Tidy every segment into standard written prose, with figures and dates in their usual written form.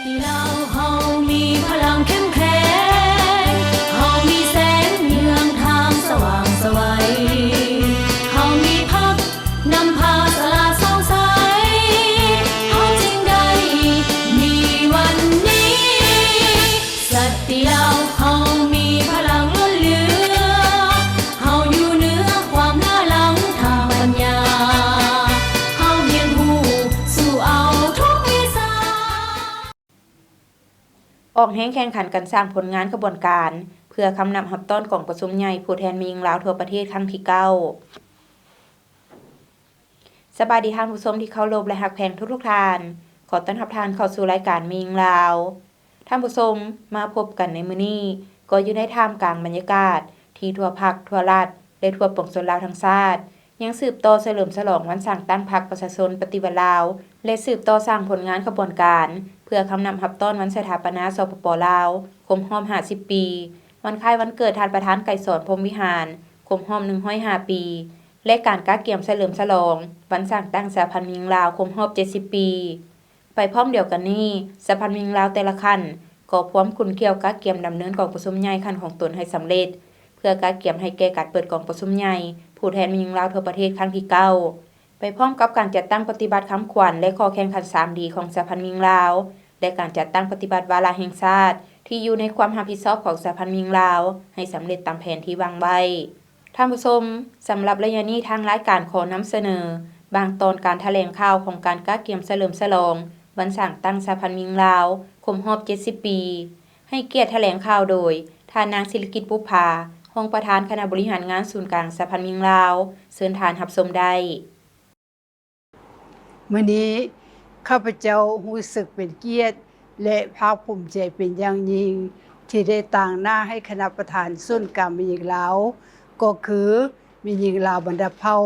ที่เราเฮามีพลังเข้มแข็งเฮามีแสงเยืองทางสว่างไสวเฮามีพักนำพาสลาดส่องใสเฮาจึงได้มีวันนี้สัตย์ที่เราเฮามีพลังล้นเหลือเฮาอยู่เหนือความล้าหลังทางปัญญาเฮาเรียนรู้สู่เอาทุกวิชาออกแห่งแข่งขันกันสร้างผลงานกระบวนการเพื่อคำนำรับต้อนของประชุมใหญ่ผู้แทนมีหญิงลาวทั่วประเทศครั้งที่9สบายดีท่านผู้ชมที่เคารพและรักแพงทุกท่านขอต้อนรับท่านเข้าสู่รายการมีหญิงลาวท่านผู้ชมมาพบกันในมื้อนี้ก็อยู่ในท่ามกลางบรรยากาศที่ทั่วภาคทั่วรัฐและทั่วปวงชนลาวทั้งชาติยังสืบต่อเฉลิมฉลองวันสร้างตั้งพรรคประชาชนปฏิวัติลาวและสืบต่อสร้างผลงานกระบวนการเพื่อคำนำรับต้อนวันสถาปนาสปป.ลาวครบรอบ50 ปีวันคล้ายวันเกิดท่านประธานไกรสอนพรหมวิหารครบรอบ105 ปีและการกาเกียมเฉลิมฉลองวันสร้างตั้งสหพันธ์หญิงลาวครบรอบ70 ปีไปพร้อมเดียวกันนี้สหพันธ์หญิงลาวแต่ละขั้นก็พร้อมคุณเกี่ยวกาเกียมดำเนินกองประชุมใหญ่ขั้นของตนให้สำเร็จเพื่อกาเกียมให้แก่การเปิดกองประชุมใหญ่ผู้แทนมีหญิงลาวทั่วประเทศครั้งที่9ไปพร้อมกับการจัดตั้งปฏิบัติคำขวัญและข้อแข่งขัน 3D ของสหพันธ์หญิงลาวและการจัดตั้งปฏิบัติวาระแห่งชาติที่อยู่ในความรับผิดชอบของสหพันธ์หญิงลาวให้สำเร็จตามแผนที่วางไว้ท่านผู้ชมสำหรับระยะนี้ทางรายการขอนำเสนอบางตอนการแถลงข่าวของการกาเกียมเฉลิมฉลองวันสร้างตั้งสหพันธ์หญิงลาวครบรอบ70 ปีให้เกียรติแถลงข่าวโดยท่านนางศิริกิติ์ ปุพพารองประธานคณะบริหารงานศูนย์กลางสหพันธ์หญิงลาวเชิญทานรับชมได้มื้อนี้ข้าพเจ้ารู้สึกเป็นเกียรติและภาคภูมิใจเป็นอย่างยิ่งที่ได้ต่างหน้าให้คณะประธานศูนย์กลางมีหญิงลาวก็คือมีหญิงลาวบรรดาเผ่า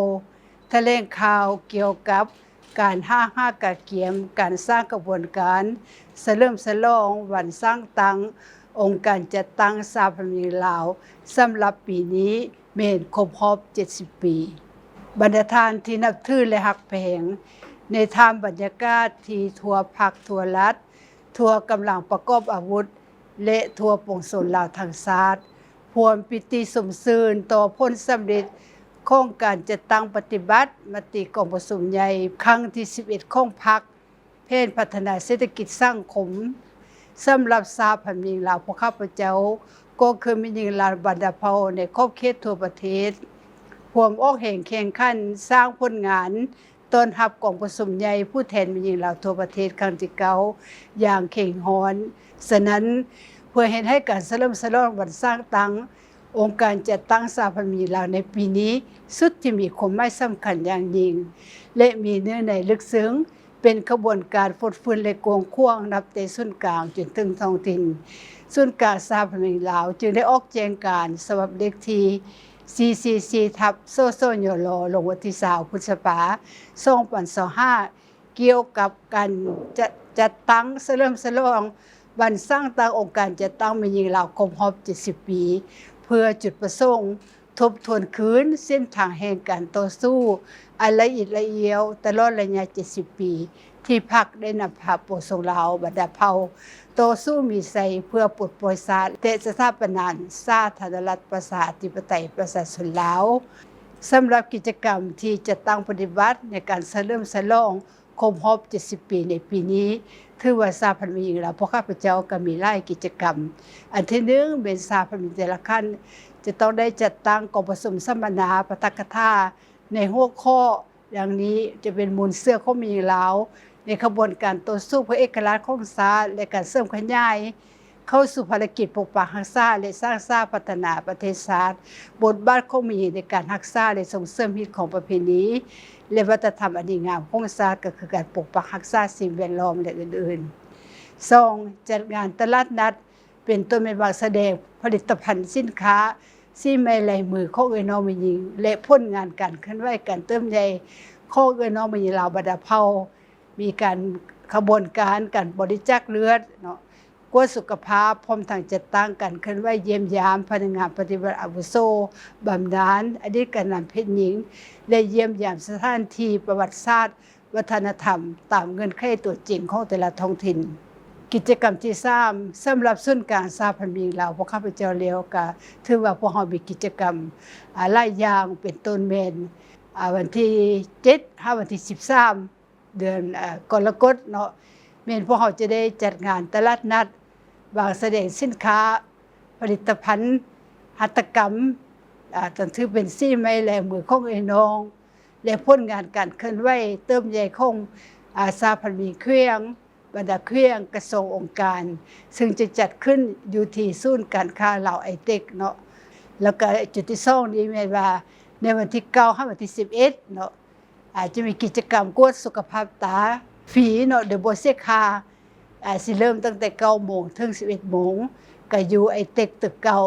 แถลงข่าวเกี่ยวกับการ55กาเกียมการสร้างกระบวนการเฉลิมฉลองวันสร้างตั้งองค์การจัดตั้งสหพันธ์หญิงลาวสำหรับปีนี้แม่นครบรอบ70 ปีบรรดาท่านที่นับถือและรักแพงในทางบรรยากาศที่ทั่วภาคทั่วรัฐทั่วกำลังประกอบอาวุธและทั่วปวงชนลาวทั้งชาติพวมปิติสมชื่นต่อผลสำเร็จของการจัดตั้งปฏิบัติมติกองประชุมใหญ่ครั้งที่11ของพรรคแผนพัฒนาเศรษฐกิจสังคมสำหรับสหพันธ์หญิงลาวพวกข้าพเจ้าก็คือมีหญิงลาวบรรดาเผ่าในขอบเขตทั่วประเทศพวมออกแห่งแข่งขันสร้างผลงานต้อนรับกองประชุมใหญ่ผู้แทนมีหญิงลาวทั่วประเทศครั้งที่9อย่างเข่งฮ้อนฉะนั้นเพื่อเฮ็ดให้การเฉลิมฉลองวันสร้างตั้งองค์การจัดตั้งสหพันธ์หญิงลาวในปีนี้สุดที่มีความหมายสำคัญอย่างยิ่งและมีเนื้อในลึกซึ้งเป็นขบวนการฟดฟื้นและกวงควงนับแต่ศูนย์กลางจนถึงท้องถิ่นศูนย์กลางสหพันธ์หญิงลาวจึงได้ออกแจ้งการสำหรับเลขที่444/โซโซยลลงวันที่20พฤษภาคม2025เกี่ยวกับการจัดตั้งเฉลิมฉลองวันสร้างตั้งองค์การจัดตั้งมีหญิงลาวครบรอบ70 ปีเพื่อจุดประสงค์ทบทวนคืนเส้นทางแห่งการต่อสู้อันละเอียดละเอียวตลอดระยะ70 ปีที่พรรคได้นำพาปวงชนลาวบรรดาเผ่าต่อสู้มีใส่เพื่อปลดปล่อยชาติและสถาปนาสาธารณรัฐประชาธิปไตยประชาชนลาวสำหรับกิจกรรมที่จะตั้งปฏิบัติในการเฉลิมฉลองครบรอบ70 ปีในปีนี้ถือว่าสหพันธ์หญิงลาวพวกข้าพเจ้าก็มีหลายกิจกรรมอันที่1เป็นสหพันธ์แต่ละขั้นจะต้องได้จัดตั้งกองประชุมสัมมนาปาฐกถาในหัวข้ออย่างนี้จะเป็นมูลเสื้อของมีหญิงลาวในขบวนการต่อสู้เพื่อเอกราชของชาติและการเสริมขยายเข้าสู่ภารกิจปกปักรักษาและสร้างชาติพัฒนาประเทศชาติบทบาทของมีในการรักษาและส่งเสริมฮิตของประเพณีและวัฒนธรรมอันดีงามของชาติก็คือการปกปักรักษาสิ่งแวดล้อมและอื่นๆ2จัดงานตลาดนัดเป็นต้นไม้บางแสดงผลิตภัณฑ์สินค้าที่ไม่ลายมือของเอ้ยน้องมีหญิงและผลงานการเคลื่อนไหวการเติมใหญ่ของเอ้ยน้องมีหญิงลาวบรรดาเผ่ามีการขบวนการการบริจาคเลือดเนาะกวดสุขภาพพร้อมทางจัดตั้งการเคลื่อนไหวเยี่ยมยามพนักงานปฏิบัติอาวุโสบำนาญอดีตกำนันเพชรหญิงและเยี่ยมยามสถานที่ประวัติศาสตร์วัฒนธรรมตามเงื่อนไขตัวจริงของแต่ละท้องถิ่น กิจกรรมที่3สำหรับศูนย์กลางสหพันธ์หญิงลาวพวกข้าพเจ้าแล้วก็ถือว่าพวกเฮามีกิจกรรมหลายอย่างเป็นต้นแม่นวันที่7วันที่13เดือนกรกฎเนาะแม่นพวกเฮาจะได้จัดงานตลาดนัดวางแสดงสินค้าผลิตภัณฑ์หัตถกรรมตั้งถือเป็นซี่ไม้แลมือของไอ้น้องและผลงานการเคลื่อนไหวเติมใหญ่ของสหพันธ์หญิงเครื่องบรรดาเครื่องกระทรวงองค์การซึ่งจะจัดขึ้นอยู่ที่ศูนย์การค้าลาวไอเทคเนาะแล้วก็จุดที่2นี้แม่นว่าในวันที่9วันที่11เนาะอาจจะมีกิจกรรมกวดสุขภาพตาฟรีเนาะเดอะโบเซคาสิเริ่มตั้งแต่ 9:00 นถึง 11:00 นก็อยู่ไอเทคตึกเก่า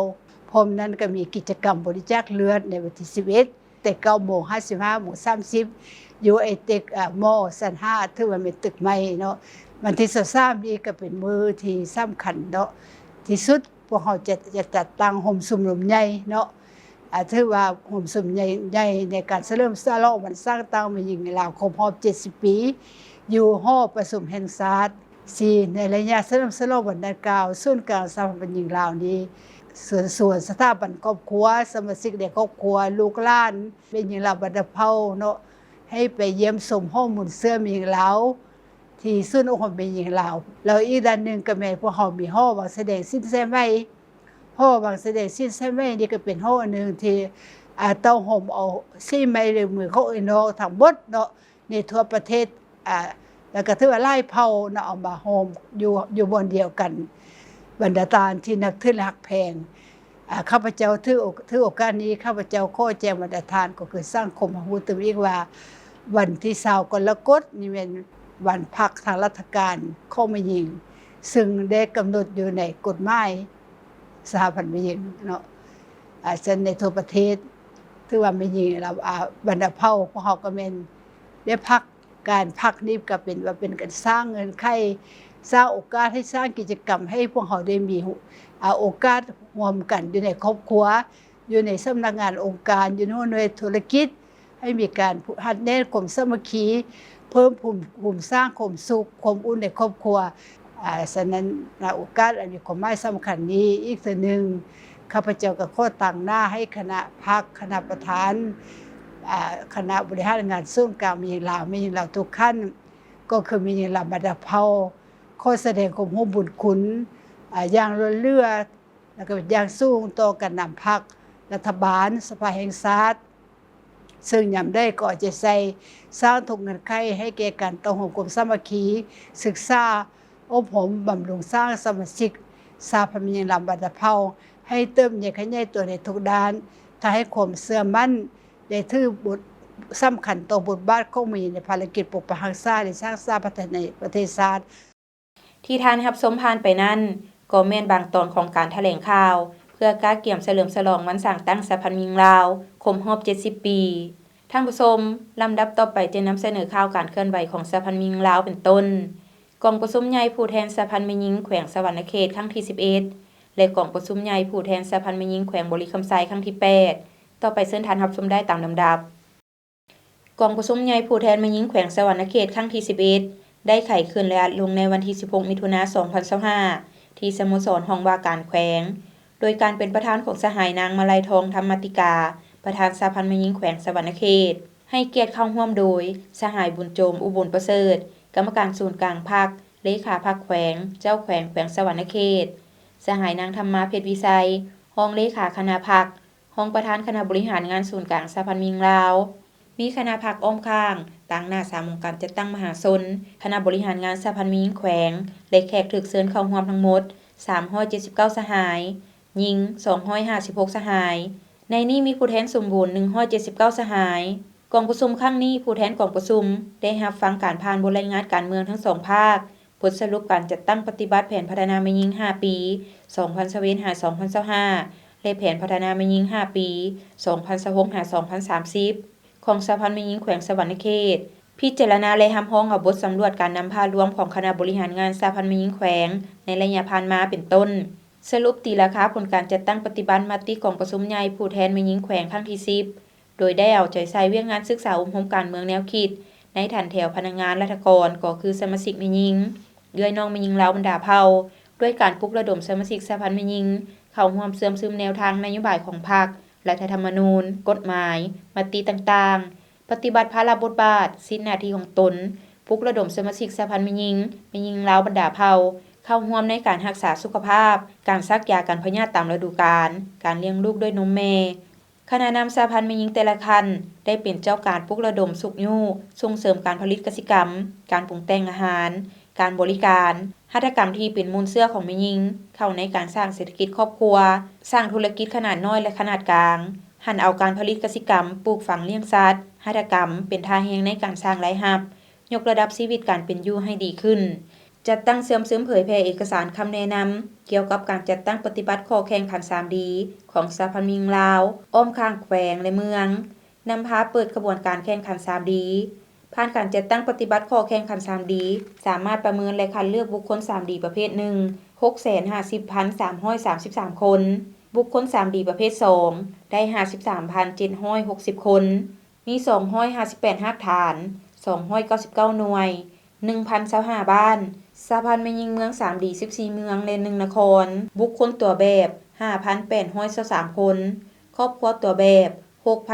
พร้อมนั้นก็มีกิจกรรมบริจาคเลือดในวันที่11แต่ 9:55 น 30อยู่ไอเทคมอชั้น5ถือว่าเป็นตึกใหม่เนาะวันที่23นี้ก็เป็นมื้อที่สำคัญเนาะที่สุดพวกเฮาจะจัดตั้งโฮมสุมนุมใหญ่เนาะถือว่าโฮมสุมใหญ่ในการเฉลิมฉลองวันสร้างตั้งแม่หญิงลาวครบรอบ70 ปีอยู่หอประชุมแห่งชาติ4ในระยะเฉลิมฉลองวันดังกล่าวศูนย์กลางสหพันธ์หญิงลาวนี้ส่วนสถาบันครอบครัวสมาชิกในครอบครัวลูกหลานเป็นหญิงลาวบัดเภาเนาะให้ไปเยี่ยมชมห้องหมุนเสื้อหญิงลาวที่ศูนย์อบรมเป็นหญิงลาวแล้วอีกด้านนึงก็แม่นพวกเฮามีห้อวางแสดงสินแสไหมห้อวางแสดงสินแสไหมนี่ก็เป็นห้อนึงที่ต้องห่มเอาซี่ไม้หรือมือเขาเอ้ยเนาะทั้งหมดเนาะในทั่วประเทศแล้วก็ถือว่าหลายเผ่าเนาะเอามาห่มอยู่บนเดียวกันบรรดาทานที่นับถือฮักแพงข้าพเจ้าถือโอกาสนี้ข้าพเจ้าขอแจ้งบรรดาทานก็คือสังคมฮู้ตึมอีกว่าวันที่20กรกฎาคมนี่เป็นวันพักทางราชการของแม่หญิงซึ่งได้กำหนดอยู่ในกฎหมายสหพันธ์แม่หญิงเนาะซึ่งในทั่วประเทศถือว่าแม่หญิงเราบรรดาเผ่าพวกเฮาก็แม่นได้พักการพักนี้ก็เป็นว่าเป็นการสร้างเงินไขสร้างโอกาสให้สร้างกิจกรรมให้พวกเขาได้มีโอกาสร่วมกันอยู่ในครอบครัวอยู่ในสำนักงานองค์การอยู่ในหน่วยธุรกิจให้มีการหัดแน่นความสามัคคีเพิ่มภูมิสร้างความสุขความอุ่นในครอบครัวฉะนั้นโอกาสอันมีความหมายสำคัญนี้อีกตัวหนึ่งข้าพเจ้าก็ขอตั้งหน้าให้คณะพรรคคณะประธานคณะบริหารงานศูนย์กลางมีลาวมีลาวทุกขั้นก็คือมีลาวบรรดาเผ่าขอแสดงความรู้บุญคุณอย่างล้นเลือดแล้วก็อย่างสูงต่อการนำพรรครัฐบาลสภาแห่งชาติซึ่งยามได้ก็จะใส่สร้างทุกเงื่อนไขให้แก่การต้องของกรมสามัคคีศึกษาอบรมบำรุงสร้างสมาชิกสหพันธ์หญิงลาวบรรดาเผ่าให้เติมใหญ่ขยายตัวในทุกด้านถ้าให้ความเชื่อมั่นได้ถือบทสำคัญต่อบทบาทของแม่หญิงในภารกิจปกป้องรักษาและสร้างสรรค์พัฒนาประเทศชาติที่ท่านรับชมผ่านไปนั้นก็แม่นบางตอนของการแถลงข่าวเพื่อการเกี่ยมเฉลิมฉลองวันสร้างตั้งสหพันธ์หญิงลาวครบรอบ70 ปีท่านผู้ชมลำดับต่อไปจะนำเสนอข่าวการเคลื่อนไหวของสหพันธ์หญิงลาวเป็นต้นกองประชุมใหญ่ผู้แทนสหพันธ์แม่หญิงแขวงสะหวรรณเขตครั้งที่11และกองประชุมใหญ่ผู้แทนสหพันธ์แม่หญิงแขวงบริคำไซครั้งที่8ต่อไปเชิญท่านรับชมได้ตามลำดับกองประชุมใหญ่ผู้แทนแม่หญิงแขวงสะหวรรณเขตครั้งที่11ได้ไขคืนและอัดลงในวันที่16 มิถุนายน 2025ที่สโมสรห้องว่าการแขวงโดยการเป็นประธานของสหายนางมาลัยทองธรรมติกาประธานสหพันธ์แม่หญิงแขวงสะหวรรณเขตให้เกียรติเข้าร่วมโดยสหายบุญโจมอุบลประเสริฐกรรมการศูนย์กลางพรรคเลขาพรรคแขวงเจ้าแขวงแขวงสะหวรรณเขตสหายนางธรรมาเพชรวิสัยห้องเลขาคณะพรรคห้องประธานคณะบริหารงานศูนย์กลางสหพันธ์หญิงลาวมีคณะพรรคอ้อมข้างต่างหน้า3องค์การจัดตั้งมหาชนคณะบริหารงานสหพันธ์แม่หญิงแขวงและแขกถูกเชิญเข้าร่วมทั้งหมด379สหายหญิง256สหายในนี้มีผู้แทนสมบูรณ์179สหายกองประชุมครั้งนี้ผู้แทนกองประชุมได้รับฟังการผ่านบทรายงานการเมืองทั้ง2ภาคผลสรุปการจัดตั้งปฏิบัติแผนพัฒนาแม่หญิง5ปี2025-2025และแผนพัฒนาแม่หญิง5ปี2026-2030ของสหพันธ์แม่หญิงแขวงสะหวรรณเขตพิจารณาและรับรองเอาบทสำรวจการนำพารวมของคณะบริหารงานสหพันธ์แม่หญิงแขวงในระยะผ่านมาเป็นต้นสรุปตีราคาผลการจัดตั้งปฏิบัติมติของประชุมใหญ่ผู้แทนแม่หญิงแขวงครั้งที่10โดยได้เอาใจใส่เวียงงานศึกษาอบรมการเมืองแนวคิดในฐานแถวพนักงานราชการก็คือสมาชิกแม่หญิง เอื้อยน้องแม่หญิงลาวบรรดาเผ่าด้วยการปลุกระดมสมาชิกสหพันธ์แม่หญิงเข้าร่วมเสื่อมซึมแนวทางนโยบายของพรรครัฐธรรมนูญกฎหมายมติต่างๆปฏิบัติภาระบทบาทสิทธิหน้าที่ของตนปลุกระดมสมาชิกสหพันธ์แม่หญิงลาวบรรดาเผ่าเข้าร่วมในการรักษาสุขภาพการซักยากันพยาธิตามฤดูกาลการเลี้ยงลูกด้วยนมแม่คณะนำสหพันธ์แม่หญิงแต่ละคันได้เป็นเจ้าการปลุกระดมสุขยู่ส่งเสริมการผลิตกสิกรรมการปรุงแต่งอาหารการบริการหัตถกรรมที่เป็นมูลเสื้อของแม่หญิงเข้าในการสร้างเศรษฐกิจครอบครัวสร้างธุรกิจขนาดน้อยและขนาดกลางหันเอาการผลิตกสิกรรมปลูกฝังเลี้ยงสัตว์หัตถกรรมเป็นท่าแฮงในการสร้างรายรับยกระดับชีวิตการเป็นอยู่ให้ดีขึ้นจัดตั้งเสื่อมซึมเผยแพร่เอกสารคำแนะนำเกี่ยวกับการจัดตั้งปฏิบัติข้อแข่งขัน 3D ของสหพันธ์แม่หญิงลาวอ้อมข้างแขวงและเมืองนำพาเปิดกระบวนการแข่งขัน 3D ผ่านการจัดตั้งปฏิบัติข้อแข่งขัน 3D สามารถประเมินและคัดเลือกบุคคล 3D ประเภท 1 650,333 คนบุคคล 3D ประเภท 2 ได้ 53,760 คนมี 258 หักฐาน 299 หน่วย 1,025 บ้านสหพันธ์แม่หญิงเมือง 3D 14 เมืองและ1นครบุคคลตัวแบบ 5,823 คนครอบครัวตัวแบบ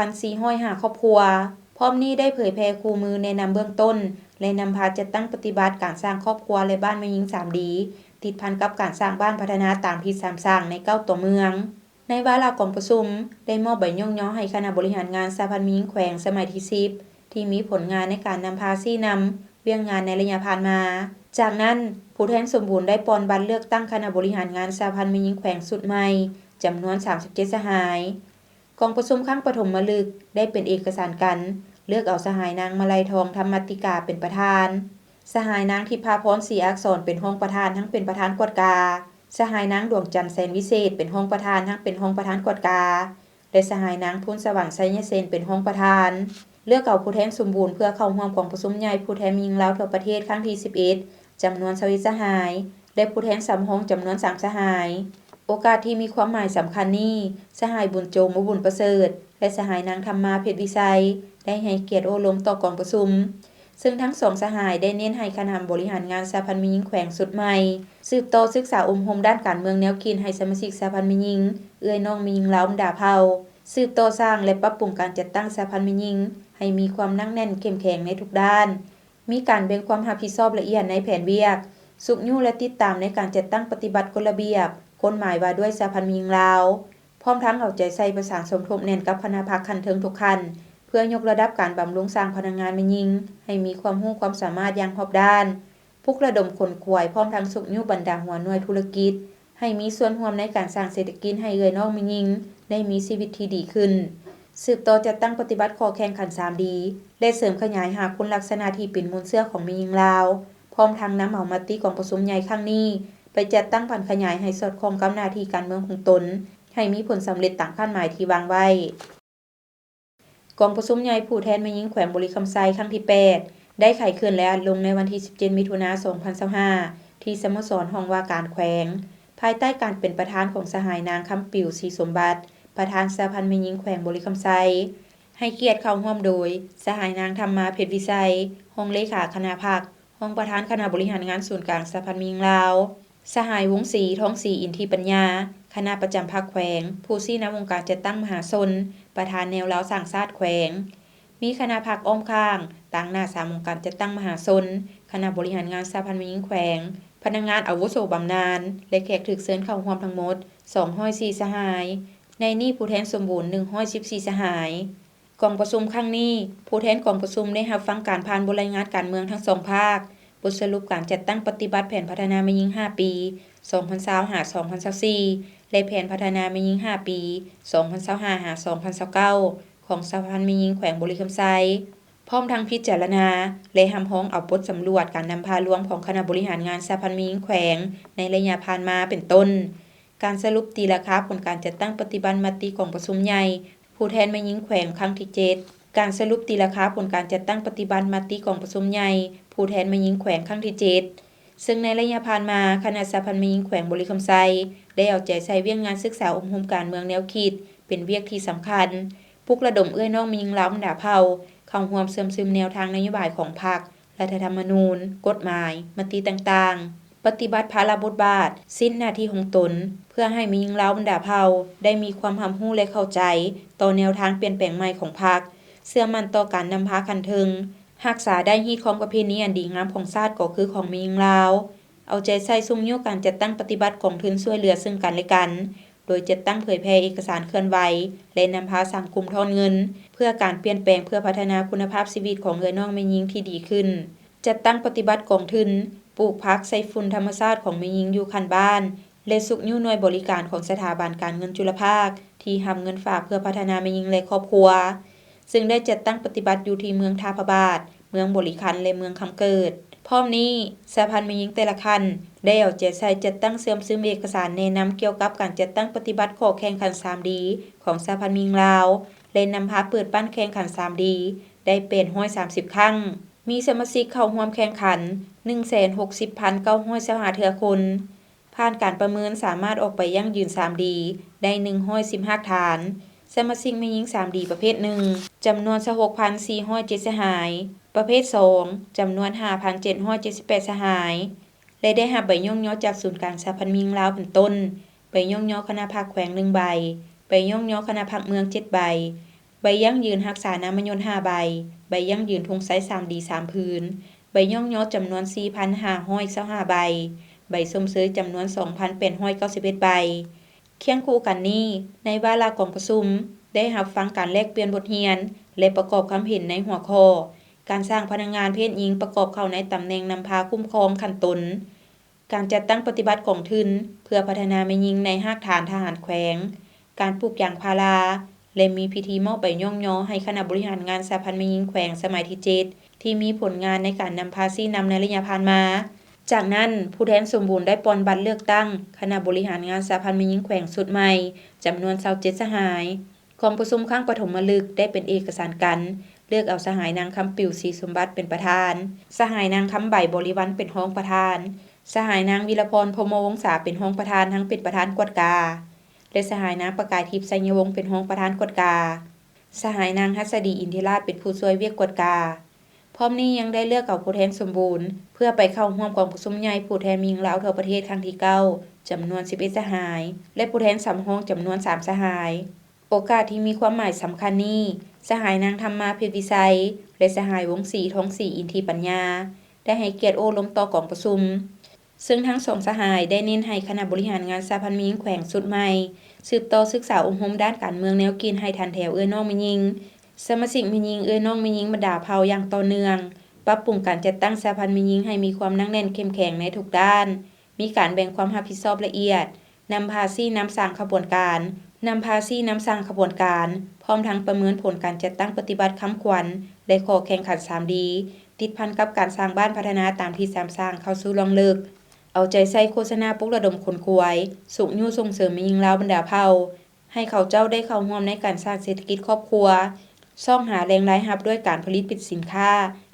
6,405 ครอบครัวพร้อมนี้ได้เผยแพร่คู่มือแนะนำเบื้องต้นและนำพาจัดตั้งปฏิบัติการสร้างครอบครัวและบ้านแม่หญิง 3D ติดพันกับการสร้างบ้านพัฒนาตามที่สร้างใน9ตัวเมืองในวาระของประชุมได้มอบใบย่องย่อให้คณะบริหารงานสหพันธ์แม่หญิงแขวงสมัยที่10ที่มีผลงานในการนำพาซี่นำเวียงงานในระยะผ่านมาจากนั้นผู้แทนสมบูรณ์ได้ปอนบัตรเลือกตั้งคณะบริหารงานสหพันธ์แม่หญิงแขวงสุดใหม่จำนวน37สหายกองประชุมครั้งปฐมฤกษ์ได้เป็นเอกสารกันเลือกเอาสหายนางมาลัยทองธรรมติกาเป็นประธานสหายนางทิพาพรศรีอักษรเป็นรองประธานทั้งเป็นประธานกวดกาสหายนางดวงจันทร์แสนวิเศษเป็นรองประธานทั้งเป็นรองประธานกวดกาและสหายนางพูนสว่างไสยเสนเป็นรองประธานเลือกเอาผู้แทนสมบูรณ์เพื่อเข้าร่วมกองประชุมใหญ่ผู้แทนแม่หญิงลาวทั่วประเทศครั้งที่11จำนวน21สหายและผู้แทนสำรองจำนวน3สหายโอกาสที่มีความหมายสำคัญนี้สหายบุญโจมบุญประเสริฐและสหายนางธรรมาเพชรวิไสได้ให้เกียรติโอลมต่อกองประชุมซึ่งทั้ง2สหายได้เน้นให้คณะบริหารงานสหพันธ์แม่หญิงแขวงสุดใหม่สืบต่อศึกษาอบรมด้านการเมืองแนวคิดให้สมาชิกสหพันธ์แม่หญิงเอื้อยน้องแม่หญิงลาวบรรดาเผ่าสืบต่อสร้างและปรับปรุงการจัดตั้งสหพันธ์แม่หญิงให้มีความหนักแน่นเข้มแข็งในทุกด้านมีการแบ่งความรับผิดชอบละเอียดในแผนเวียกสุขยู่และติดตามในการจัดตั้งปฏิบัติกฎระเบียบกฎหมายว่าด้วยสหพันธ์แม่หญิงลาวพร้อมทั้งเอาใจใส่ประสานสมทบแน่นกับคณะพรรคขั้นเทิงทุกขั้นเพื่อยกระดับการบำรุงสร้างพนักงานแม่หญิงให้มีความรู้ความสามารถอย่างรอบด้านปลุกระดมคนขวายพร้อมทั้งสุขยู่บรรดาหัวหน่วยธุรกิจให้มีส่วนร่วมในการสร้างเศรษฐกิจให้เอื้อยน้องแม่หญิงได้มีชีวิตที่ดีขึ้นสืบต่อจัดตั้งปฏิบัติข้อแข่งขัน 3D และเสริมขยายหาคุณลักษณะที่เป็นมูลเสื้อของแม่หญิงลาวพร้อมทั้งนำเอามติของประชุมใหญ่ครั้งนี้ไปจัดตั้งผันขยายให้สอดคล้องกับหน้าที่การเมืองของตนให้มีผลสำเร็จตามคาดหมายที่วางไว้กองประชุมใหญ่ผู้แทนแม่หญิงแขวงบริคำไซครั้งที่8ได้ไขเขื่อนและอัดลงในวันที่17มิถุนายน2025ที่สโมสรห้องว่าการแขวงภายใต้การเป็นประธานของสหายนางคำปิ่วศรีสมบัติประธานสหพันธ์แม่หญิงแขวงบริคำไซให้เกียรติเข้าร่วมโดยสหายนางธรรมาเพชรวิไสห้องเลขาคณะพรรคห้องประธานคณะบริหารงานศูนย์กลางสหพันธ์แม่หญิงลาวสหายวงศรีท้องศรีอินทีปัญญาคณะประจำภาคแขวงผู้ชี้นำวงการจัดตั้งมหาชนประธานแนวลาวสร้างชาติแขวงมีคณะพรรคอ้อมข้างต่างหน้า3วงการจัดตั้งมหาชนคณะบริหารงานสหพันธ์แม่หญิงแขวงพนักงานอาวุโสบำนาญและแขกถูกเชิญเข้าร่วมทั้งหมด204สหายในนี้ผู้แทนสมบูรณ์114สหายกองประชุมครั้งนี้ผู้แทนกองประชุมได้รับฟังการผ่านบทรายงานการเมืองทั้ง2ภาคบทสรุปการจัดตั้งปฏิบัติแผนพัฒนาแม่หญิง5ปี2025-2024และแผนพัฒนาแม่หญิง5ปี2025-2029ของสหพันธ์แม่หญิงแขวงบริคำไซพร้อมทั้งพิจารณาและหำฮ้องเอาบทสำรวจการนำพารวมของคณะบริหารงานสหพันธ์แม่หญิงแขวงในระยะผ่านมาเป็นต้นการสรุปตีราคาผลการจัดตั้งปฏิบัติมติของประชุมใหญ่ผู้แทนแม่หญิงแขวงครั้งที่7การสรุปตีราคาผลการจัดตั้งปฏิบัติมติของประชุมใหญ่ผู้แทนแม่หญิงแขวงครั้งที่7ซึ่งในระยะผ่านมาคณะสหพันธ์แม่หญิงแขวงบริคำไซได้เอาใจใส่เวียงงานศึกษาอบรมการเมืองแนวคิดเป็นเวียกที่สำคัญปลุกระดมเอื้อยน้องแม่หญิงลาวบรรดาเผ่าเข้าร่วมเสริมซึมแนวทางนโยบายของพรรค รัฐธรรมนูญ กฎหมาย มติต่างๆ ปฏิบัติภาระบทบาท สิ้นหน้าที่ของตน เพื่อให้มีหญิงลาวบรรดาเผ่าได้มีความรับรู้และเข้าใจ ต่อแนวทางเปลี่ยนแปลงใหม่ของพรรคเชื่อมั่นต่อการนำพาคันถึงรักษาได้ฮีตของประเพณีอันดีงามของชาติก็คือของมีหญิงลาว เอาใจใส่ซุ่มโยกการจัดตั้งปฏิบัติกองทุนช่วยเหลือซึ่งกันและกัน โดยจัดตั้งเผยแพร่เอกสารเคลื่อนไหวและนำพาสังคมทอนเงิน เพื่อการเปลี่ยนแปลงเพื่อพัฒนาคุณภาพชีวิตของเอื้อน้องแม่หญิงที่ดีขึ้น จัดตั้งปฏิบัติกองทุนปลูกผักใส่ฝุ่นธรรมชาติของแม่หญิงอยู่คันบ้าน และสุขนิ้วหน่วยบริการของสถาบันการเงินจุลภาคที่ทำเงินฝากเพื่อพัฒนาแม่หญิงและครอบครัว ซึ่งได้จัดตั้งปฏิบัติอยู่ที่เมืองท่าพระบาท เมืองบริคันและเมืองคำเกิด พร้อมนี้สหพันธ์แม่หญิงแต่ละคันได้เอาใจใส่จัดตั้งเสื่อมซึมเอกสารแนะนำเกี่ยวกับการจัดตั้งปฏิบัติข้อแข่งขัน 3D ของสหพันธ์แม่หญิงลาวและนำพาเปิดปั้นแข่งขัน 3D ได้เป็น130 ครั้ง มีสมาชิกเข้าร่วมแข่งขัน 160,925 เทื่อคน ผ่านการประเมินสามารถออกไปยั่งยืน 3D ได้115ฐาน สมาชิกแม่หญิง 3D ประเภท 1 จำนวน 26,407 สหาย ประเภท 2 จำนวน 5,778 สหาย และได้รับใบย่องย่อจากศูนย์กลางสหพันธ์แม่หญิงลาวเป็นต้น ใบย่องย่อคณะภาคแขวง1ใบ ใบย่องย่อคณะภาคเมือง7ใบ ใบยั่งยืนรักษานามยนต์5ใบ ใบยั่งยืนธงไซ 3D 3ผืน ใบย่องย่อจำนวน 4,525 ใบ ใบส้มเสยจำนวน 2,891 ใบ เคียงคู่กันนี้ในวาระกองประชุมได้รับฟังการแลกเปลี่ยนบทเรียนและประกอบความเห็นในหัวข้อการสร้างพนักงานเพศหญิงประกอบเข้าในตำแหน่งนำพาคุ้มครองขั้นต้นการจัดตั้งปฏิบัติกองทุนเพื่อพัฒนาแม่หญิงในภาคฐานทหารแขวงการปลูกยางพาราและมีพิธีมอบใบย่องย่อให้คณะบริหารงานสหพันธ์แม่หญิงแขวงสมัยที่ 7ที่มีผลงานในการนำพาซี่นำในระยะผ่านมาจากนั้นผู้แทนสมบูรณ์ได้ปอนบัตรเลือกตั้งคณะบริหารงานสหพันธ์แม่หญิงแขวงสุดใหม่จำนวน27สหายกองประชุมครั้งปฐมฤกษ์ได้เป็นเอกสารกันเลือกเอาสหายนางคำปิ่วศรีสมบัติเป็นประธานสหายนางคำใบบริวัลเป็นรองประธานสหายนางวิรพรพรหมวงศาเป็นรองประธานทั้งเป็นประธานกวดกาและสหายนางประกายทิพย์ไสยวงศ์เป็นรองประธานกวดกาสหายนางหัสดีอินทิราชเป็นผู้ช่วยเวียกกวดกาพร้อมนี้ยังได้เลือกเอาผู้แทนสมบูรณ์เพื่อไปเข้าร่วมกองประชุมใหญ่ผู้แทนแม่หญิงลาวทั่วประเทศครั้งที่9จำนวน11สหายและผู้แทนสำรองจำนวน3สหายโอกาสที่มีความหมายสำคัญนี้สหายนางธรรมาเพชรวิสัยและสหายวงศรีทองศรีอินทีปัญญาได้ให้เกียรติโอ้ล้มต่อกองประชุมซึ่งทั้งสองสหายได้เน้นให้คณะบริหารงานสหพันธ์แม่หญิงแขวงสุดใหม่สืบต่อศึกษาองค์รวมด้านการเมืองแนวกินให้ทันแถวเอื้อน้องแม่หญิงสมาชิกแม่หญิงเอื้อน้องแม่หญิงบรรดาเผ่าอย่างต่อเนื่องปรับปรุงการจัดตั้งสหพันธ์แม่หญิงให้มีความนั่งแน่นเข้มแข็งในทุกด้านมีการแบ่งความรับผิดชอบละเอียดนำพาซี่นำสร้างขบวนการพร้อมทั้งประเมินผลการจัดตั้งปฏิบัติค้ำขวัญและข้อแข่งขัน 3D ติดพันกับการสร้างบ้านพัฒนาตามที่สร้างเข้าสู่รองลึกเอาใจใส่โฆษณาปลุกระดมคนขวายสุขยุส่งเสริมแม่หญิงลาวบรรดาเผ่าให้เขาเจ้าได้เข้าร่วมในการสร้างเศรษฐกิจครอบครัวซ่องหาแรงรายรับด้วยการผลิตสินค้า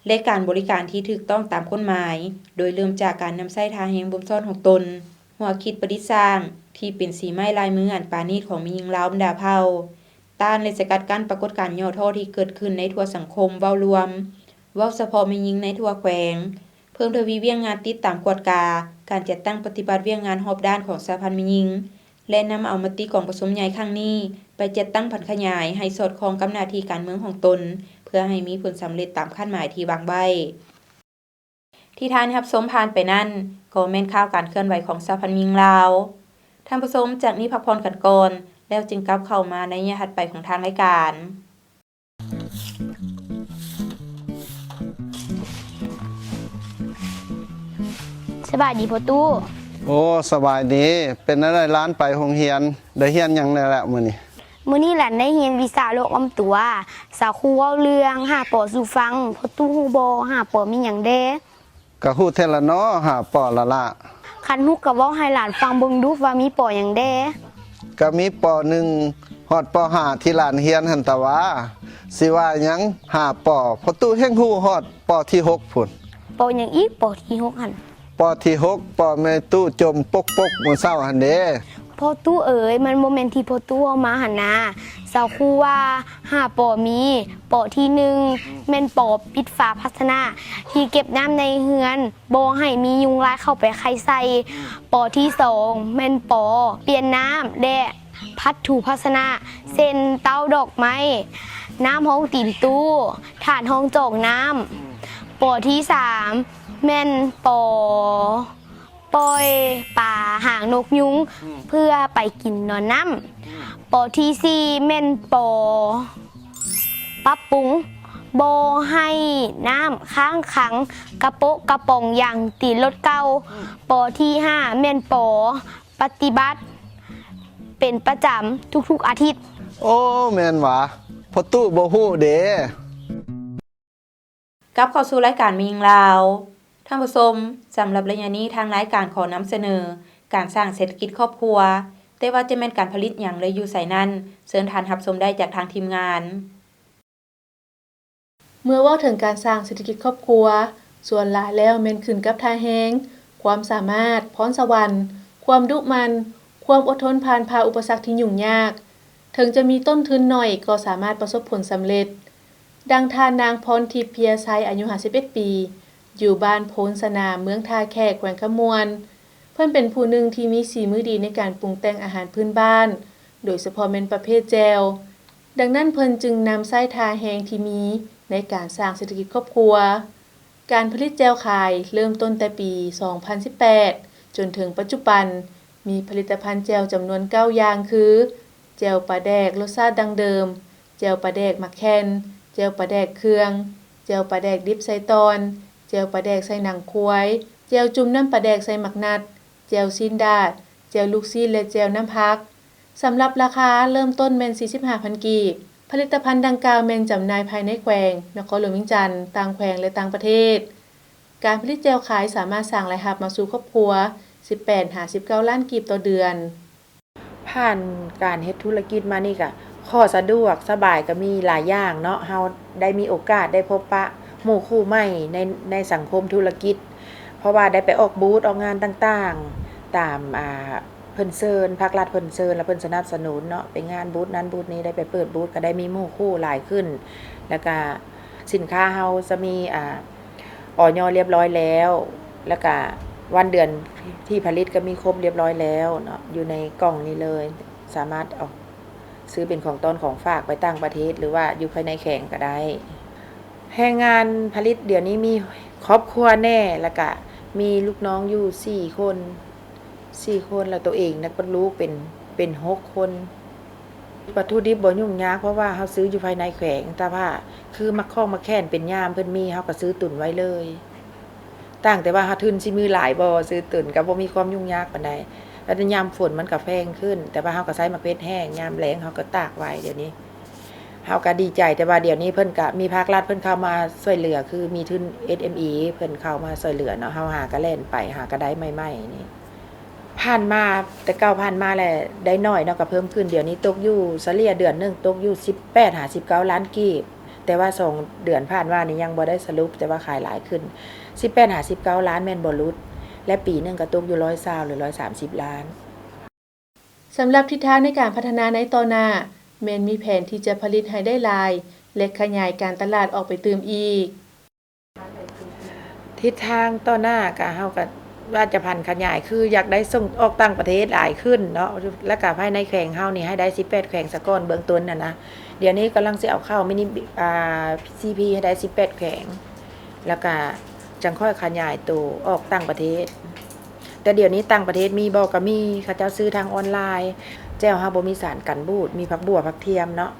และการบริการที่ถูกต้องตามกฎหมายโดยเริ่มจากการนำไส้ทาแห่งบ่มซ่อนของตนหัวคิดประดิษฐ์สร้างที่เป็นสีไม้ลายมืออันปราณีตของแม่หญิงลาวบรรดาเผ่าต้านและสกัดกั้นปรากฏการณ์ย่อท้อที่เกิดขึ้นในทั่วสังคมเว้ารวมเว้าเฉพาะแม่หญิงในทั่วแขวงเพิ่มทวีเวียงงานติดตามกวดกาการจัดตั้งปฏิบัติเวียงงานรอบด้านของสหพันธ์แม่หญิงและนำเอามติกองประชุมใหญ่ครั้งนี้ไปจัดตั้งผันขยายให้สอดคล้องกับหน้าที่การเมืองของตนเพื่อให้มีผลสำเร็จตามคาดหมายที่วางไว้ที่ท่านรับชมผ่านไปนั่นก็แม่นข่าวการเคลื่อนไหวของสหพันธ์แม่หญิงลาวท่านผู้ชมจากนี้พักผ่อนกันก่อนแล้วจึงกลับเข้ามาในระยะถัดไปของทางรายการสบายดีพ่อตู้ โอ้สบายดีเป็นอะไรร้านไปโรงเรียนได้เรียนหยังได้แล้วมื้อนี้ มื้อนี้หลานได้เรียนวิชาโลกอ้อมตัวสาวครูเว้าเรื่องหาปอสู่ฟังพ่อตู้ฮู้บ่หาปอมีหยังเด้ ก็ฮู้แท้ละเนาะหาปอละละ คันฮู้ก็เว้าให้หลานฟังเบิ่งดูว่ามีปอหยังเด้ ก็มีป.1 ฮอดป.5 ที่ร้านเรียนหั่นตะว่าสิว่าหยังหาปอพอตู้แฮงฮู้ฮอดป.ที่6พุ่น ปอหยังอีกปอที่6หั่น ป.ที่6ปอแม่ตู้จมปกมื้อเช้าหั่นเด้ พ่อตู้เอ๋ยมันบ่แม่นที่พ่อตู้เอามาหั่นนะ สาวครูว่า5ปอมีปอที่1แม่นปอปิดฝาภาชนะที่เก็บน้ำในเฮือนบ่ให้มียุงลายเข้าไปไข่ใส่ปอที่2แม่นปอเปลี่ยนน้ำและพัดถูภาชนะเส้นเต้าดอกไม้น้ำห้องตีนตู้ถาดห้องโจกน้ำปอที่3แม่นปอปล่อยป่าหางนกยุงเพื่อไปกินนอนน้ำปอที่4แม่นปอปรับปรุงบ่ให้น้ำค้างขังกระโปะกระป๋องอย่างตีรถเก่าปอที่5แม่นปอปฏิบัติเป็นประจำทุกๆอาทิตย์ โอ้แม่นหวะพอตู้บ่ฮู้เด้ กลับเข้าสู่รายการมียิงลาวท่านผู้ชมสำหรับระยะนี้ทางรายการขอนำเสนอการสร้างเศรษฐกิจครอบครัวแต่ว่าจะแม่นการผลิตอย่างเลยอยู่ใส่นั้นเชิญทานรับชมได้จากทางทีมงาน เมื่อเว้าถึงการสร้างเศรษฐกิจครอบครัวส่วนหลายแล้วแม่นขึ้นกับท่าแฮงความสามารถพรสวรรค์ความดุมันความอดทนผ่านพาอุปสรรคที่ยุ่งยากถึงจะมีต้นทุนหน่อยก็สามารถประสบผลสำเร็จดังท่านางพรทิพย์เพียไซอายุ51ปีอยู่บ้านโพนสนามเมืองท่าแขกแขวงขมวนเพิ่นเป็นผู้หนึ่งที่มีฝีมือดีในการปรุงแต่งอาหารพื้นบ้านโดยเฉพาะเป็นประเภทแจวดังนั้นเพิ่นจึงนำไส้ทาแฮงที่มีในการสร้างเศรษฐกิจครอบครัวการผลิตแจวขายเริ่มต้นแต่ปี 2018 จนถึงปัจจุบันมีผลิตภัณฑ์แจวจำนวน9อย่างคือแจวปลาแดกรสชาติดังเดิมแจวปลาแดกมักแคนแจวปลาแดกเครื่องแจวปลาแดกดิบใส่ตอนแจวปลาแดกใส่หนังควายแจวจุ่มน้ำปลาแดกใส่หมักนัดแจวซีนดาดแจวลูกซีนและแจวน้ำพักสำหรับราคาเริ่มต้นแม่น 45,000 กีบผลิตภัณฑ์ดังกล่าวแม่นจำหน่ายภายในแขวงนครหลวงเวียงจันทน์ต่างแขวงและต่างประเทศการผลิตแจวขายสามารถสร้างรายรับมาสู่ครอบครัว 18-19 ล้านกีบต่อเดือนผ่านการเฮ็ดธุรกิจมานี่ก็ข้อสะดวกสบายก็มีหลายอย่างเนาะเฮาได้มีโอกาสได้พบปะหมู่คู่ใหม่ในสังคมธุรกิจเพราะว่าได้ไปออกบูธออกงานต่างๆตามเพิ่นเชิญภาครัฐเพิ่นเชิญและเพิ่นสนับสนุนเนาะไปงานบูธนั้นบูธนี้ได้ไปเปิดบูธก็ได้มีหมู่คู่หลายขึ้นแล้วก็สินค้าเฮาจะมีอย.เรียบร้อยแล้วก็วันเดือนที่ผลิตก็มีครบเรียบร้อยแล้วเนาะอยู่ในกล่องนี้เลยสามารถเอาซื้อเป็นของต้นของฝากไปต่างประเทศหรือว่าอยู่ภายในแข่งก็ได้แรงงานผลิตเดี๋ยวนี้มีครอบครัวแน่แล้วก็มีลูกน้องอยู่4 คนแล้วตัวเองนักลูกเป็น6 คนวัตถุดิบบ่ยุ่งยากเพราะว่าเฮาซื้ออยู่ภายในแขวงแต่ว่าคือมักข้องมาแค่นเป็นยามเพิ่นมีเฮาก็ซื้อตุนไว้เลยต่างแต่ว่าเฮาทุนสิมือหลายบ่ซื้อตุนก็บ่มีความยุ่งยากปานใดแล้วยามฝนมันก็แพงขึ้นแต่ว่าเฮาก็ใช้มะเขือแห้งยามแล้งเฮาก็ตากไว้เดี๋ยวนี้เฮาก็ดีใจแต่ว่าเดี๋ยวนี้เพิ่นก็มีภาครัฐเพิ่นเข้ามาช่วยเหลือคือมีทุน SME เพิ่นเข้ามาช่วยเหลือเนาะเฮาหาก็แล่นไปหาก็ได้ใหม่ๆนี่ผ่านมาแต่เก่าผ่านมาแหละได้น้อยเนาะก็เพิ่มขึ้นเดี๋ยวนี้ตกอยู่เฉลี่ยเดือนนึงตกอยู่18-19 ล้านกีบแต่ว่า2 เดือนผ่านมานี่ยังบ่ได้สรุปแต่ว่าขายหลายขึ้น18-19 ล้านแม่นบ่หลุดและปีนึงก็ตกอยู่120หรือ130 ล้านสำหรับทิศทางในการพัฒนาในต่อหน้าแม่นมีแผนที่จะผลิตให้ได้หลายและขยายการตลาดออกไปเติมอีกทิศทางต่อหน้าก็เฮาก็ว่าจะพันขยายคืออยากได้ส่งออกต่างประเทศหลายขึ้นเนาะและก็ภายในแขวงเฮานี่ให้ได้18แขวงซะก่อนเบื้องต้นน่ะนะเดี๋ยวนี้กำลังสิเอาเข้ามินิCP ให้ได้18แขวงแล้วก็จังค่อยขยายตัวออกต่างประเทศแต่เดี๋ยวนี้ต่างประเทศมีบ่ก็มีเขาเจ้าซื้อทางออนไลน์แจ่วเฮาบ่มีสารกันบูดมีผักบัวผักเทียมเนาะ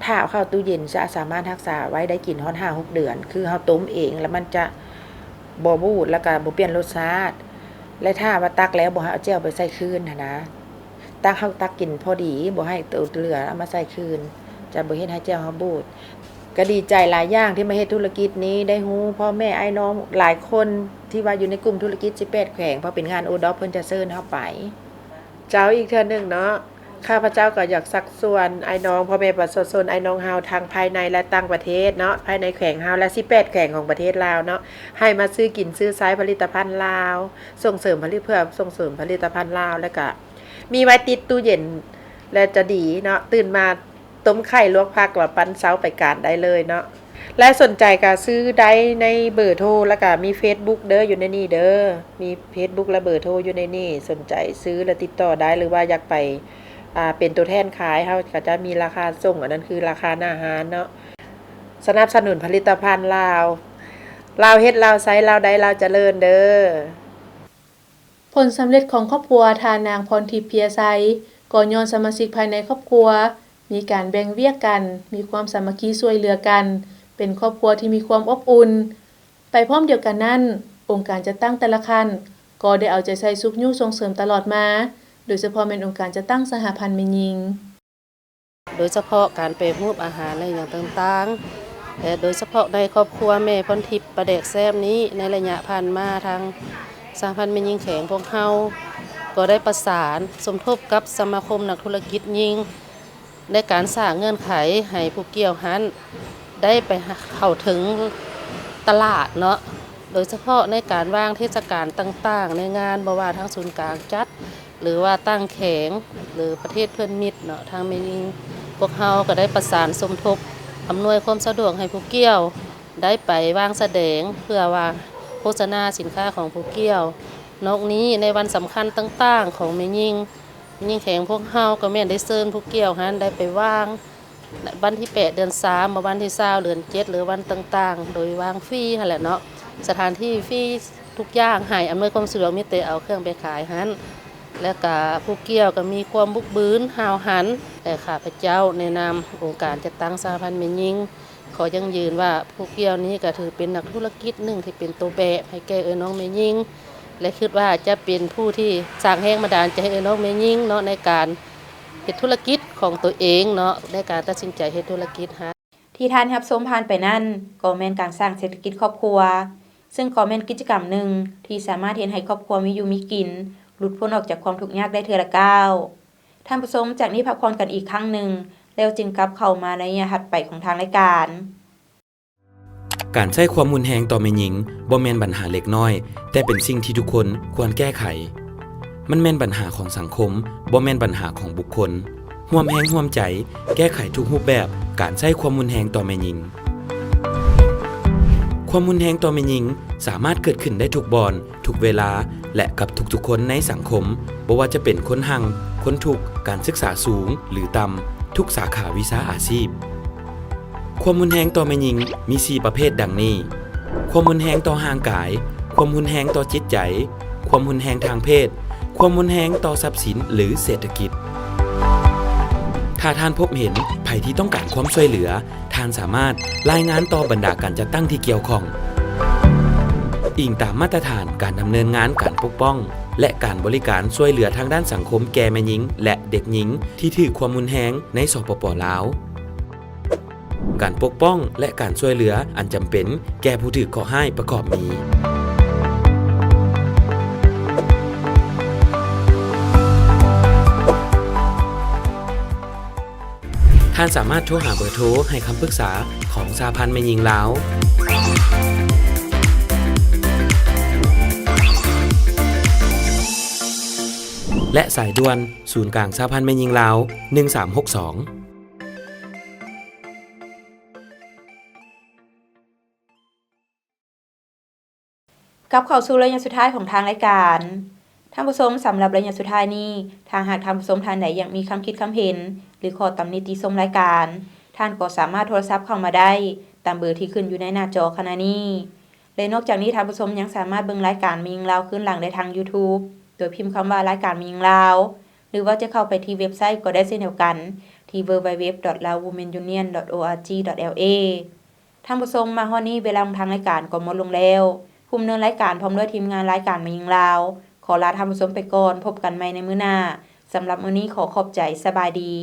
ถ้าเอาเข้าตู้เย็นจะสามารถรักษาไว้ได้กินฮอด 5-6 เดือนคือเฮาต้มเองแล้วมันจะบ่บูดแล้วก็บ่เปลี่ยนรสชาติและถ้าว่าตักแล้วบ่ให้เอาแจ่วไปใส่คืนนะตักเฮาตักกินพอดีบ่ให้ตัวเหลือเอามาใส่คืนจะบ่เฮ็ดให้แจ่วเฮาบูดก็ดีใจหลายอย่างที่มาเฮ็ดธุรกิจนี้ได้ฮู้พ่อแม่ไอ้น้องหลายคนที่ว่าอยู่ในกลุ่มธุรกิจ18แขวงเพราะเป็นงานโอดอปเพิ่นจะเชิญเฮาไปเจ้าอีกเทื่อนึงเนาะข้าพเจ้าก็อยากสักส่วนไอ้น้องพ่อแม่ประชาชนไอ้น้องเฮาทางภายในและต่างประเทศเนาะภายในแขวงเฮาและ18แขวงของประเทศลาวเนาะให้มาซื้อกินซื้อใช้ผลิตภัณฑ์ลาวส่งเสริมผลิตผลิตภัณฑ์ลาวแล้วก็มีไว้ติดตู้เย็นและจะดีเนาะตื่นมาต ต้มไข่ลวกผักแล้วปั้นเซาไปการได้เลยเนาะและสนใจก็ซื้อได้ในเบอร์โทรแล้วก็มี Facebook เด้ออยู่ในนี่เด้อมี Facebook และเบอร์โทรอยู่ในนี่สนใจซื้อและติดต่อได้หรือว่าอยากไปเป็นตัวแทนขายเฮาก็จะมีราคาส่งอันนั้นคือราคาหน้าร้านเนาะสนับสนุนผลิตภัณฑ์ลาวเฮ็ดลาวไซลาวได้ลาวเจริญเด้อผลสำเร็จของครอบครัวทานางพรทิพย์เพียไซก็ย้อนสมาชิกภายในครอบครัวมีการแบ่งเวียกกันมีความสามัคคีช่วยเหลือกันเป็นครอบครัวที่มีความอบอุ่นไปพร้อมเดียวกันนั้นองค์การจัดตั้งแต่ละขั้นก็ได้เอาใจใส่สุขยุ่งส่งเสริมตลอดมาโดยเฉพาะเป็นองค์การจัดตั้งสหพันธ์แม่หญิงโดยเฉพาะการแปรรูปอาหารในอย่างต่างๆแต่โดยเฉพาะในครอบครัวแม่พรทิพย์ประเดกแซ่บนี้ในระยะผ่านมาทางสหพันธ์แม่หญิงแข็งพวกเฮาก็ได้ประสานสมทบกับสมาคมนักธุรกิจหญิงในการสร้างเงื่อนไขให้ผู้เกี่ยวหันได้ไปเข้าถึงตลาดเนาะโดยเฉพาะในการวางเทศกาลต่างๆในงานบ่ว่าทั้งศูนย์กลางจัดหรือว่าตั้งแข็งหรือประเทศเพื่อนมิตรเนาะทางแม่หญิงพวกเฮาก็ได้ประสานสมทบอำนวยความสะดวกให้ผู้เกี่ยวได้ไปวางแสดงเพื่อว่าโฆษณาสินค้าของผู้เกี่ยวนอกนี้ในวันสำคัญต่างๆของแม่หญิงแข็งพวกเฮาก็แม่นได้เชิญผู้เกี่ยวหันได้ไปวางวันที่8เดือน3มาวันที่20เดือน7หรือวันต่างๆโดยวางฟรีนั่นแหละเนาะสถานที่ฟรีทุกอย่างให้อำนวยความสะดวกมีแต่เอาเครื่องไปขายหันและก็ผู้เกี่ยวก็มีความบุกบืนห้าวหันแต่ข้าพเจ้าในนามองค์การจัดตั้งสหพันธ์แม่หญิงขอยังยืนว่าผู้เกี่ยวนี้ก็ถือเป็นนักธุรกิจหนึ่งที่เป็นตัวแบบให้แก่น้องแม่หญิงและคิดว่าจะเป็นผู้ที่สร้างแรงบันดาลใจให้น้องแม่หญิงเนาะในการเฮ็ดธุรกิจของตัวเองเนาะในการตัดสินใจเฮ็ดธุรกิจที่ท่านรับชมผ่านไปนั่นก็แม่นการสร้างเศรษฐกิจครอบครัวซึ่งก็แม่นกิจกรรมหนึ่งที่สามารถเฮ็ดให้ครอบครัวมีอยู่มีกินหลุดพ้นออกจากความทุกข์ยากได้เทื่อละก้าวท่านผู้ชมจากนี้พักผ่อนกันอีกครั้งหนึ่งแล้วจึงกลับเข้ามาในถัดไปของทางรายการการใช้ความรุนแรงต่อแม่หญิงบ่แม่นปัญหาเล็กน้อยแต่เป็นสิ่งที่ทุกคนควรแก้ไขมันแม่นปัญหาของสังคมบ่แม่นปัญหาของบุคคลร่วมแรงร่วมใจแก้ไขทุกรูปแบบการใช้ความรุนแรงต่อแม่หญิงความรุนแรงต่อแม่หญิงสามารถเกิดขึ้นได้ทุกบอนทุกเวลาและกับทุกๆคนในสังคมบ่ว่าจะเป็นคนหังคนทุกข์การศึกษาสูงหรือต่ำทุกสาขาวิชาอาชีพความรุนแรงต่อแม่หญิงมี4ประเภทดังนี้ความรุนแรงต่อร่างกายความรุนแรงต่อจิตใจความรุนแรงทางเพศความรุนแรงต่อทรัพย์สินหรือเศรษฐกิจถ้าท่านพบเห็นภัยที่ต้องการความช่วยเหลือท่านสามารถรายงานต่อบรรดาการจัดตั้งที่เกี่ยวข้องอิงตามมาตรฐานการดำเนินงานการปกป้องและการบริการช่วยเหลือทางด้านสังคมแก่แม่หญิงและเด็กหญิงที่ถูกความรุนแรงในสปป.ลาวการปกป้องและการช่วยเหลืออันจำเป็นแก่ผู้ถูกก่อร้ายประกอบมีท่านสามารถโทรหาเบอร์โทรให้คำปรึกษาของสหพันธ์แม่หญิงลาวและสายด่วนศูนย์กลางสหพันธ์แม่หญิงลาว1362กลับเข้าสู่ระยะสุดท้ายของทางรายการท่านผู้ชมสำหรับระยะสุดท้ายนี้ทางหากท่านผู้ชมท่านใดยังมีความคิดความเห็นหรือขอตำหนิติชมรายการท่านก็สามารถโทรศัพท์เข้ามาได้ตามเบอร์ที่ขึ้นอยู่ในหน้าจอขณะนี้และนอกจากนี้ท่านผู้ชมยังสามารถเบิ่งรายการมียิงลาวขึ้นหลังได้ทาง YouTube โดยพิมพ์คำว่ารายการมียิงลาวหรือว่าจะเข้าไปที่เว็บไซต์ก็ได้เช่นเดียวกันที่ www.laowomenunion.org.la ท่านผู้ชมมาฮอดนี้เวลาของทางรายการก็หมดลงแล้วผู้ดำเนินรายการพร้อมด้วยทีมงานรายการมียิงลาวขอลาท่านผู้ชมไปก่อนพบกันใหม่ในมื้อหน้าสำหรับมื้อนี้ขอขอบใจสบายดี